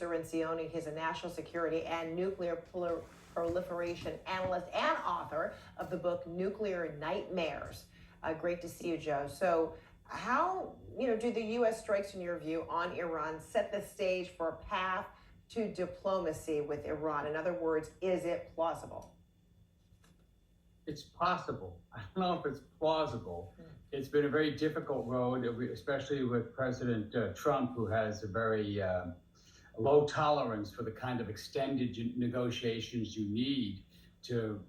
Cirincione. He's a national security and nuclear proliferation analyst and author of the book Nuclear Nightmares. Great to see you, Joe. So how, do the U.S. strikes, in your view, on Iran set the stage for a path to diplomacy with Iran? In other words, is it plausible? It's possible. I don't know if it's plausible. It's been a very difficult road, especially with President Trump, who has a very low tolerance for the kind of extended negotiations you need to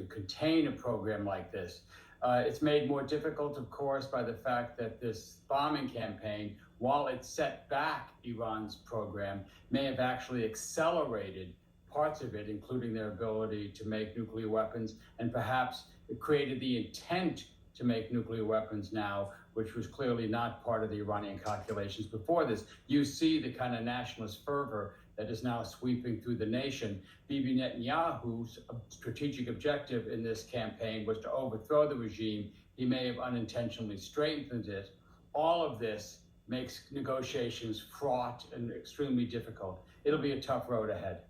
contain a program like this. It's made more difficult, of course, by the fact that this bombing campaign, while it set back Iran's program, may have actually accelerated parts of it, including their ability to make nuclear weapons, and perhaps it created the intent to make nuclear weapons now, which was clearly not part of the Iranian calculations before this. You see the kind of nationalist fervor that is now sweeping through the nation. Bibi Netanyahu's strategic objective in this campaign was to overthrow the regime. He may have unintentionally strengthened it. All of this makes negotiations fraught and extremely difficult. It'll be a tough road ahead.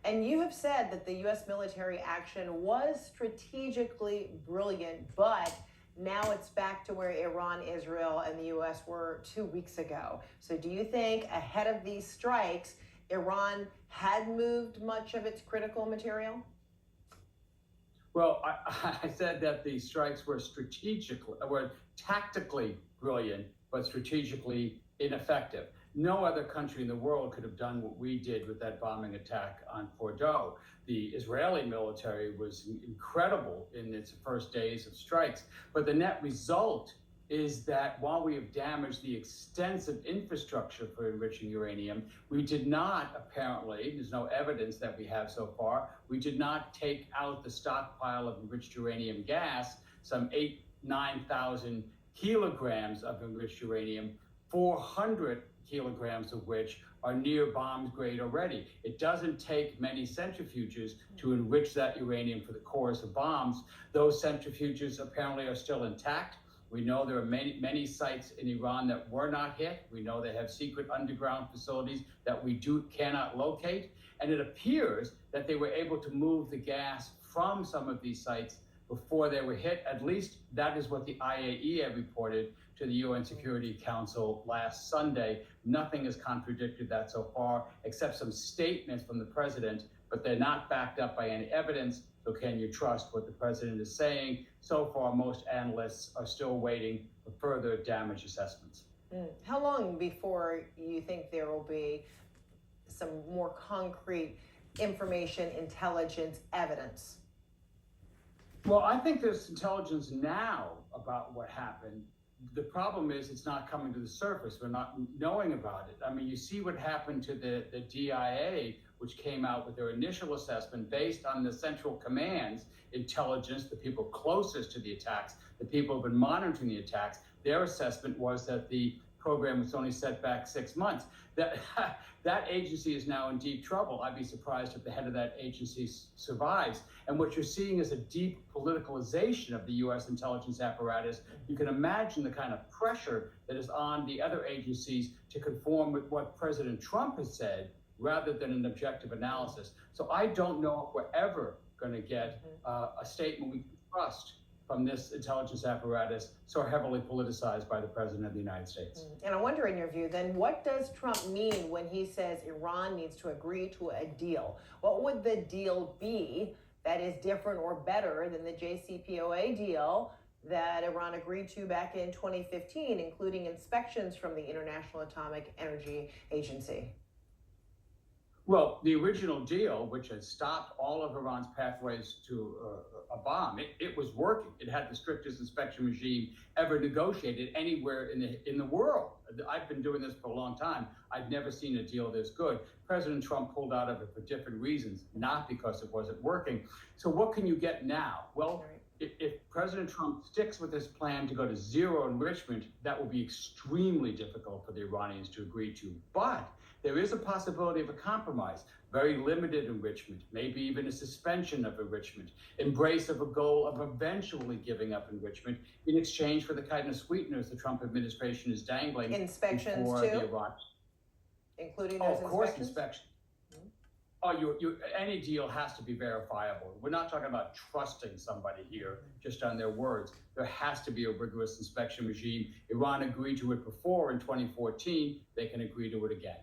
And you have said that the U.S. military action was strategically brilliant, but now it's back to where Iran, Israel, and the U.S. were 2 weeks ago. So do you think ahead of these strikes, Iran had moved much of its critical material? Well, I said that the strikes were tactically brilliant, but strategically ineffective. No other country in the world could have done what we did with that bombing attack on Fordow. The Israeli military was incredible in its first days of strikes, but the net result is that while we have damaged the extensive infrastructure for enriching uranium, we did not, apparently, there's no evidence that we have so far, we did not take out the stockpile of enriched uranium gas, some 9,000 kilograms of enriched uranium, 400 kilograms of which are near bombs grade already. It doesn't take many centrifuges to enrich that uranium for the cores of bombs. Those centrifuges apparently are still intact. We know there are many sites in Iran that were not hit. We know they have secret underground facilities that we cannot locate. And it appears that they were able to move the gas from some of these sites before they were hit. At least that is what the IAEA reported to the UN Security Council last Sunday. Nothing has contradicted that so far, except some statements from the president, but they're not backed up by any evidence. So can you trust what the president is saying? So far, most analysts are still waiting for further damage assessments. How long before you think there will be some more concrete information, intelligence, evidence? Well, I think there's intelligence now about what happened. The problem is it's not coming to the surface. We're not knowing about it. I mean, you see what happened to the DIA, which came out with their initial assessment based on the Central Command's intelligence, the people closest to the attacks, the people who've been monitoring the attacks. Their assessment was that the program was only set back 6 months. That agency is now in deep trouble. I'd be surprised if the head of that agency survives. And what you're seeing is a deep politicalization of the U.S. intelligence apparatus. You can imagine the kind of pressure that is on the other agencies to conform with what President Trump has said, rather than an objective analysis. So I don't know if we're ever going to get a statement we can trust from this intelligence apparatus so heavily politicized by the President of the United States. And I wonder, in your view, then, what does Trump mean when he says Iran needs to agree to a deal? What would the deal be that is different or better than the JCPOA deal that Iran agreed to back in 2015, including inspections from the International Atomic Energy Agency? Well, the original deal, which had stopped all of Iran's pathways to a bomb, it was working. It had the strictest inspection regime ever negotiated anywhere in the world. I've been doing this for a long time. I've never seen a deal this good. President Trump pulled out of it for different reasons, not because it wasn't working. So what can you get now? Well, if President Trump sticks with his plan to go to zero enrichment, that will be extremely difficult for the Iranians to agree to. But there is a possibility of a compromise, very limited enrichment, maybe even a suspension of enrichment, embrace of a goal of eventually giving up enrichment in exchange for the kind of sweeteners the Trump administration is dangling. Inspections before too? the Iran. including Oh, those of course, inspections? inspection. Oh, any deal has to be verifiable. We're not talking about trusting somebody here just on their words. There has to be a rigorous inspection regime. Iran agreed to it before in 2014. They can agree to it again.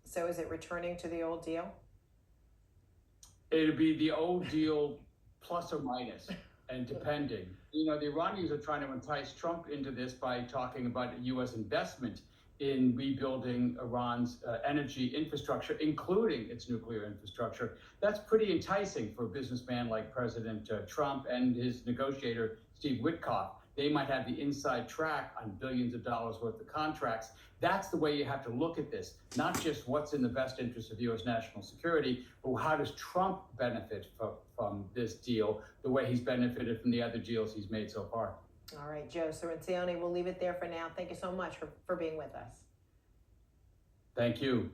So is it returning to the old deal? It'll be the old deal plus or minus, and depending. You know, the Iranians are trying to entice Trump into this by talking about U.S. investment in rebuilding Iran's energy infrastructure, including its nuclear infrastructure. That's pretty enticing for a businessman like President Trump and his negotiator, Steve Witkoff. They might have the inside track on billions of dollars worth of contracts. That's the way you have to look at this, not just what's in the best interest of U.S. national security, but how does Trump benefit from this deal the way he's benefited from the other deals he's made so far. All right, Joe Sorrentino, we'll leave it there for now. Thank you so much for being with us. Thank you.